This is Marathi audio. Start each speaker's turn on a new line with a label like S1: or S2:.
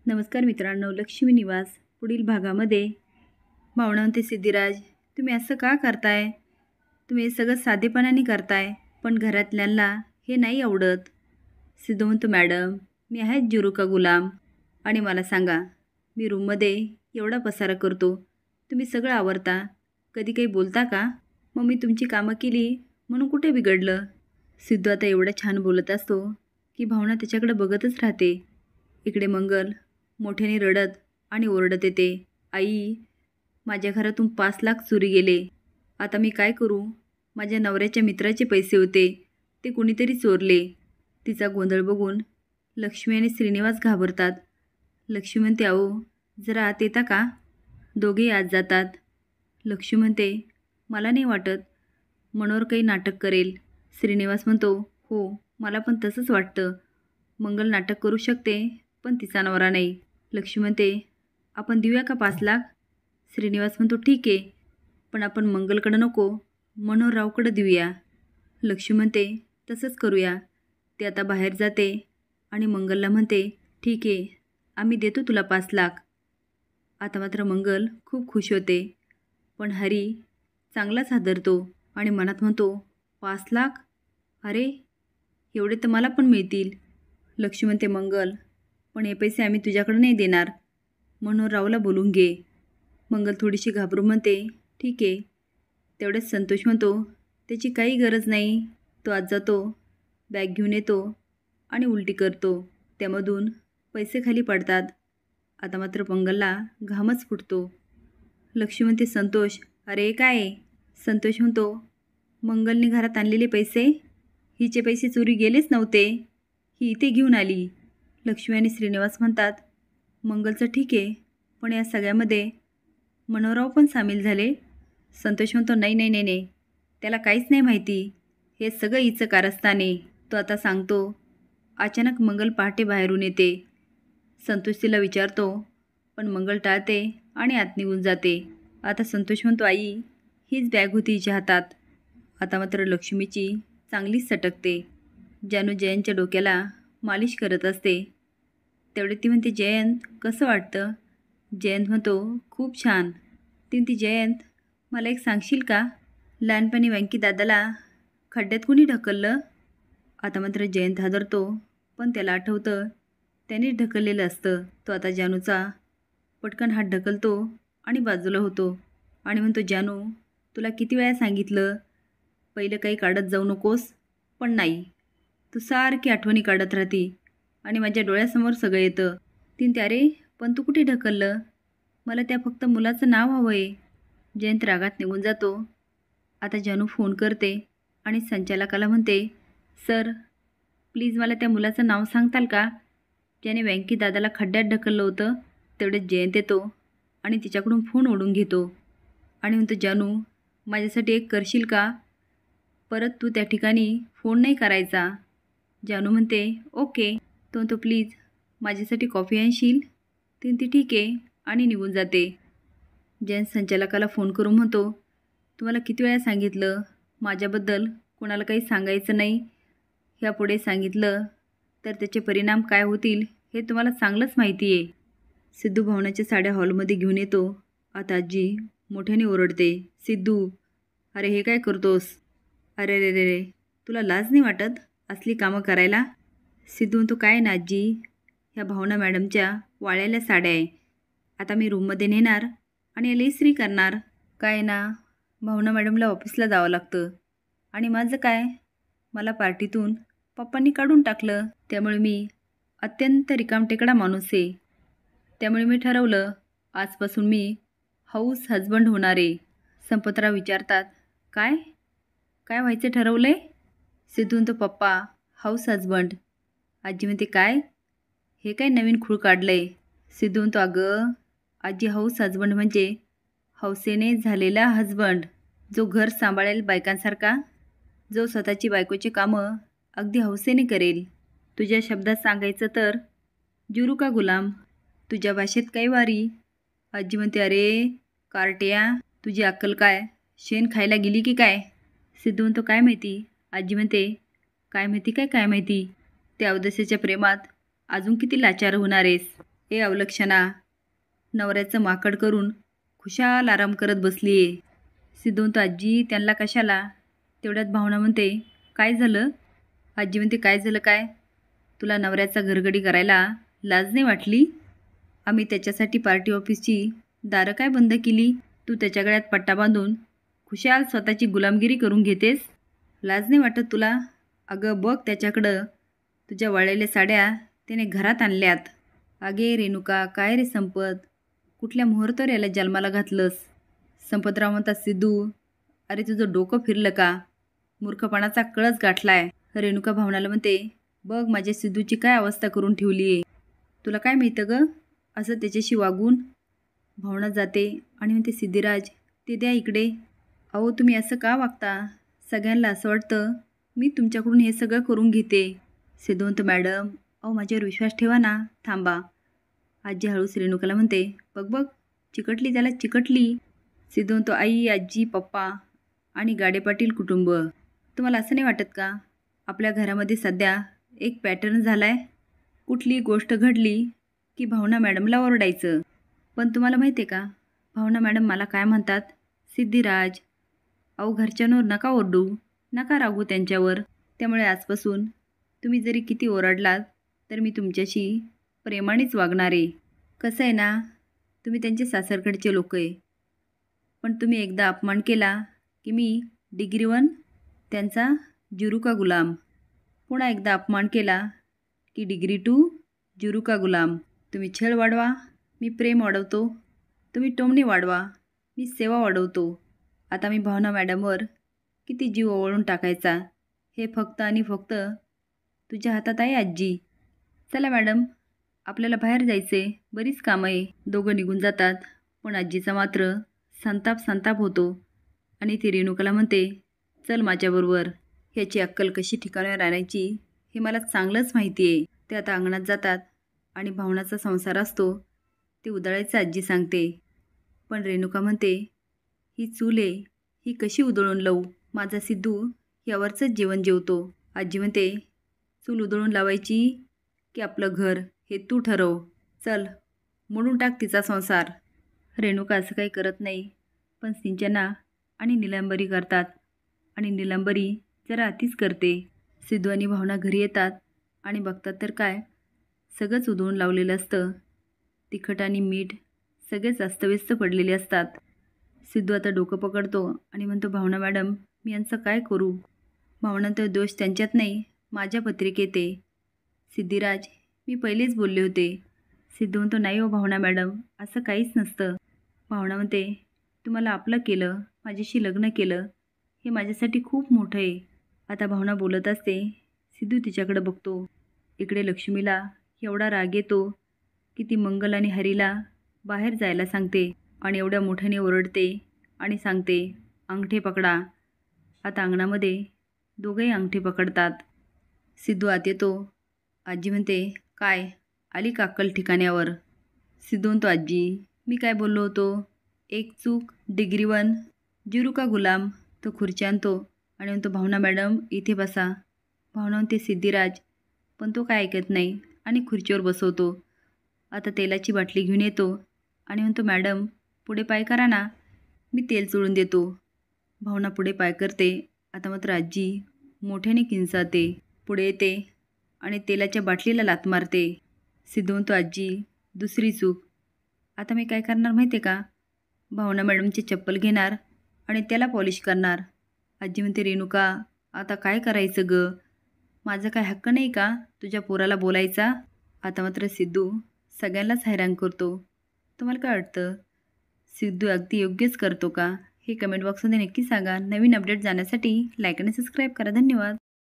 S1: नमस्कार मित्रांनो, लक्ष्मी निवास पुढील भागामध्ये भावना म्हणते, सिद्धिराज तुम्ही असं का करताय? तुम्ही हे सगळं साधेपणाने करताय, पण घरातल्यांना हे नाही आवडत. सिद्धू म्हणतो, मॅडम मी आहेच जुरू का गुलाम. आणि मला सांगा, मी रूममध्ये एवढा पसारा करतो, तुम्ही सगळं आवरता, कधी काही बोलता का? मग मी तुमची कामं केली म्हणून कुठे बिघडलं? सिद्धू आता एवढं छान बोलत असतो की भावना त्याच्याकडे बघतच राहते. इकडे मंगल मोठ्याने रडत आणि ओरडत येते, आई माझ्या घरातून 5 लाख चोरी गेले. आता मी काय करू? माझ्या नवऱ्याच्या मित्राचे पैसे होते, ते कुणीतरी चोरले. तिचा गोंधळ बघून लक्ष्मी आणि श्रीनिवास घाबरतात. लक्ष्मी म्हणते, अहो जरा आत येता का? दोघेही आत जातात. लक्ष्मी म्हणते, मला नाही वाटत मनोहर काही नाटक करेल. श्रीनिवास म्हणतो, हो मला पण तसंच वाटतं. मंगल नाटक करू शकते, पण तिचा नवरा नाही. लक्ष्मी म्हणते, आपण देऊया का 5 लाख? श्रीनिवास म्हणतो, ठीक आहे, पण आपण मंगलकडं नको, मनोहररावकडं देऊया. लक्ष्मी म्हणते, तसंच करूया. ते आता बाहेर जाते आणि मंगलला म्हणते, ठीक आहे, आम्ही देतो तुला 5 लाख. आता मात्र मंगल खूप खुश होते, पण हरी चांगलाच हादरतो आणि मनात म्हणतो, 5 लाख? अरे एवढे तर मला पण मिळतील. लक्ष्मी म्हणते, मंगल पण हे पैसे आम्ही तुझ्याकडे नाही देणार, मनोहररावला बोलून घे. मंगल थोडीशी घाबरून म्हणते, ठीक आहे. तेवढ्याच संतोष म्हणतो, त्याची काही गरज नाही. तो आज जातो, बॅग घेऊन येतो आणि उलटी करतो, त्यामधून पैसे खाली पडतात. आता मात्र मंगलला घामच फुटतो. लक्ष्मी म्हणते, संतोष अरे काय आहे? संतोष म्हणतो, मंगलने घरात आणलेले पैसे, हिचे पैसे चोरी गेलेच नव्हते, ही इथे घेऊन आली. लक्ष्मी आणि श्रीनिवास म्हणतात, मंगलचं ठीक आहे, पण या सगळ्यामध्ये मनोहरराव पण सामील झाले. संतोष म्हणतो, नाही नाही नाही नाही, त्याला काहीच नाही माहिती, हे सगळं हिचं कारस्थान आहे. तो आता सांगतो. अचानक मंगल पहाटे बाहेरून येते. संतोष तिला विचारतो, पण मंगल टाळते आणि आत निघून जाते. आता संतोष म्हणतो, आई हीच बॅग होती हिच्या हातात. आता मात्र लक्ष्मीची चांगलीच सटकते. जानू जयंतच्या डोक्याला मालिश करत असते. तेवढे ती म्हणते, जयंत कसं वाटतं? जयंत म्हणतो, खूप छान. ती म्हणते, जयंत मला एक सांगशील का, लहानपणी वंकी दादाला खड्ड्यात कुणी ढकललं? आता मात्र जयंत हादरतो, पण त्याला आठवतं त्यानेच ढकललेलं असतं. तो आता जानूचा पटकन हात ढकलतो आणि बाजूला होतो आणि म्हणतो, जानू तुला किती वेळा सांगितलं पहिलं काही काढत जाऊ नकोस, पण नाही, तू सारखी आठवणी काढत राहती आणि माझ्या डोळ्यासमोर सगळं येतं. तीन त्यारे पण तू कुठे ढकललं? मला त्या फक्त मुलाचं नाव हवं आहे. जयंत रागात निघून जातो. आता जानू फोन करते आणि संचालकाला म्हणते, सर प्लीज मला त्या मुलाचं नाव सांगताल का, ज्याने वँकी दादाला खड्ड्यात ढकललं होतं? तेवढेच जयंत येतो आणि तिच्याकडून फोन ओढून घेतो आणि म्हणतो, जानू माझ्यासाठी एक करशील का? परत तू त्या ठिकाणी फोन नाही करायचा. जानू म्हणते, ओके. तो म्हणतो, प्लीज माझ्यासाठी कॉफी आणशील? ती म्हणते, ठीक आहे, आणि निघून जाते. जयंत संचालकाला फोन करून म्हणतो, तुम्हाला किती वेळा सांगितलं माझ्याबद्दल कोणाला काही सांगायचं नाही. ह्यापुढे सांगितलं तर त्याचे परिणाम काय होतील हे तुम्हाला चांगलंच माहिती आहे. सिद्धू भावनाच्या साड्या हॉलमध्ये घेऊन येतो. आता आजी मोठ्याने ओरडते, सिद्धू अरे हे काय करतोस? अरे रे रे रे, तुला लाज नाही वाटत असली कामं करायला? सिद्धू म्हणतो, काय ना आजी, ह्या भावना मॅडमच्या वाळलेल्या साड्या आहे, आता मी रूममध्ये नेणार आणि याला इस्त्री करणार. काय ना, भावना मॅडमला ऑफिसला जावं लागतं आणि माझं काय, मला पार्टीतून पप्पांनी काढून टाकलं, त्यामुळे मी अत्यंत रिकामटेकडा माणूस आहे. त्यामुळे मी ठरवलं आजपासून मी हाऊस हजबंड होणार आहे. संपतराव विचारतात, काय काय व्हायचं ठरवलं आहे? सिद्धू म्हणतो, पप्पा हाऊस हजबंड. आजी म्हणते, काय हे काय नवीन खूळ काढलं आहे? सिद्धू म्हणतो, अगं आजी, हाऊस हजबंड म्हणजे हौसेने झालेला हजबंड, जो घर सांभाळेल बायकांसारखा, जो स्वतःची बायकोची कामं अगदी हौसेने करेल. तुझ्या शब्दात सांगायचं तर जुरू का गुलाम. तुझ्या भाषेत काही वारी. आजी म्हणते, अरे कार्ट्या, तुझी अक्कल काय शेण खायला गेली की काय? सिद्धू म्हणतो, काय माहिती. आजी म्हणते, काय माहिती काय काय माहिती, त्या अवदसेच्या प्रेमात अजून किती लाचार होणार आहेस. ए अवलक्षणा, नवऱ्याचं माकड करून खुशाल आराम करत बसली आहे. सिद्धू म्हणतो आजी त्यांना कशाला. तेवढ्यात भावना म्हणते काय झालं. आजी म्हणते काय झालं काय. तुला नवऱ्याचा घरगडी करायला लाज नाही वाटली. आम्ही त्याच्यासाठी पार्टी ऑफिसची दारं काय बंद केली. तू त्याच्या गळ्यात पट्टा बांधून खुशाल स्वतःची गुलामगिरी करून घेतेस. लाज नाही वाटत तुला. अगं बघ त्याच्याकडं, तुझ्या वाळलेल्या साड्या त्याने घरात आणल्यात. अगे रेणुका काय रे संपत, कुठल्या मुहूर्तावर याला जन्माला घातलंस. संपतराव म्हणतात सिद्धू अरे तुझं डोकं फिरलं का, मूर्खपणाचा कळस गाठलाय. रेणुका भावनाला म्हणते बघ माझ्या सिद्धूची काय अवस्था करून ठेवली आहे. तुला काय मिळतं ग असं त्याच्याशी वागून. भावना जाते आणि म्हणते सिद्धिराज ते द्या इकडे. अहो तुम्ही असं का वागता. सगळ्यांना असं वाटतं मी तुमच्याकडून हे सगळं करून घेते. सिद्धू म्हणतो मॅडम अहो माझ्यावर विश्वास ठेवा ना. थांबा. आजी हळूच रेणुकाला म्हणते बघ बघ चिकटली त्याला चिकटली. सिद्धू म्हणतो आई आजी पप्पा आणि गाडे पाटील कुटुंब, तुम्हाला असं नाही वाटत का आपल्या घरामध्ये सध्या एक पॅटर्न झाला आहे. कुठली गोष्ट घडली की भावना मॅडमला ओरडायचं. पण तुम्हाला माहिती आहे का भावना मॅडम मला काय म्हणतात. सिद्धिराज अहो घरच्यांवर नका ओरडू, नका रागू त्यांच्यावर. त्यामुळे आजपासून तुम्ही जरी किती ओरडलात तर मी तुमच्याशी प्रेमानेच वागणार आहे. कसं आहे ना तुम्ही त्यांचे सासरकडचे लोक आहे, पण तुम्ही एकदा अपमान केला की मी डिग्री 1 त्यांचा जुरू का गुलाम. पुन्हा एकदा अपमान केला की डिग्री 2 जुरू का गुलाम. तुम्ही छळ वाढवा मी प्रेम वाढवतो, तुम्ही टोमणे वाढवा मी सेवा वाढवतो. आता मी भावना मॅडमवर किती जीव ओवाळून टाकायचा हे फक्त आणि फक्त तुझ्या हातात आहे आजी. चला मॅडम आपल्याला बाहेर जायचे, बरीच कामं आहे. दोघं निघून जातात. पण आजीचा मात्र संताप होतो आणि ती रेणुकाला म्हणते चल माझ्याबरोबर. ह्याची अक्कल कशी ठिकाणावर आणायची हे मला चांगलंच माहिती आहे. ते आता अंगणात जातात आणि भावनाचा संसार असतो ते उधळायचं आजी सांगते. पण रेणुका म्हणते ही चूल आहे ही कशी उधळून लावू. माझा सिद्धू यावरचंच जेवण जेवतो. आजी म्हणते चूल उधळून लावायची की आपलं घर हे तू ठरव. चल मोडून टाक तिचा संसार. रेणुका असं काही करत नाही, पण सिंचना आणि निलंबरी करतात आणि निलंबरी जरा अतिच करते. सिद्धू आणि भावना घरी येतात आणि बघतात तर काय सगळंच उधळून लावलेलं असतं. तिखट आणि मीठ सगळेच अस्तव्यस्त पडलेले असतात. सिद्धू आता डोकं पकडतो आणि म्हणतो भावना मॅडम मी यांचं काय करू. भावना तर दोष त्यांच्यात नाही माझ्या पत्रिकेत आहे. सिद्धिराज मी पहिलेच बोलले होते. सिद्धू म्हणतो नाही हो भावना मॅडम असं काहीच नसतं. भावना म्हणते तुम्हाला आपलं केलं, माझ्याशी लग्न केलं हे माझ्यासाठी खूप मोठं आहे. आता भावना बोलत असते. सिद्धू तिच्याकडे बघतो. इकडे लक्ष्मीला एवढा राग येतो की ती मंगल आणि हरीला बाहेर जायला सांगते आणि एवढ्या मोठ्याने ओरडते आणि सांगते अंगठे पकडा. आता अंगणामध्ये दोघंही अंगठे पकडतात. सिद्धू आत येतो. आजी म्हणते काय आली का अक्कल ठिकाण्यावर. सिद्धू म्हणतो आजी मी काय बोललो होतो. एक चूक डिग्री 1 जुरू का गुलाम. तो खुर्ची आणतो आणि म्हणतो भावना मॅडम इथे बसा. भावना म्हणते सिद्धिराज, पण तो काय ऐकत नाही आणि खुर्चीवर बसवतो. आता तेलाची बाटली घेऊन येतो आणि म्हणतो मॅडम पुढे पाय करा ना, मी तेल चोळून देतो. भावना पुढे पाय करते. आता मात्र आजी मोठ्याने किंचाळते. पुढे येते आणि तेलाच्या बाटलीला लाथ मारते. सिद्धू म्हणतो आजी दुसरी चूक. आता मी काय करणार माहिती आहे का, भावना मॅडमची चप्पल घेणार आणि त्याला पॉलिश करणार. आजी म्हणते रेणुका आता काय करायचं ग, माझा काय हक्क नाही का तुझ्या पोराला बोलायचा. आता मात्र सिद्धू सगळ्यांनाच हैराण करतो. तुम्हाला काय वाटतं सिद्धू अगदी योग्यच करतो का हे कमेंट बॉक्समध्ये नक्की सांगा. नवीन अपडेट जाण्यासाठी लाईक आणि सबस्क्राईब करा. धन्यवाद.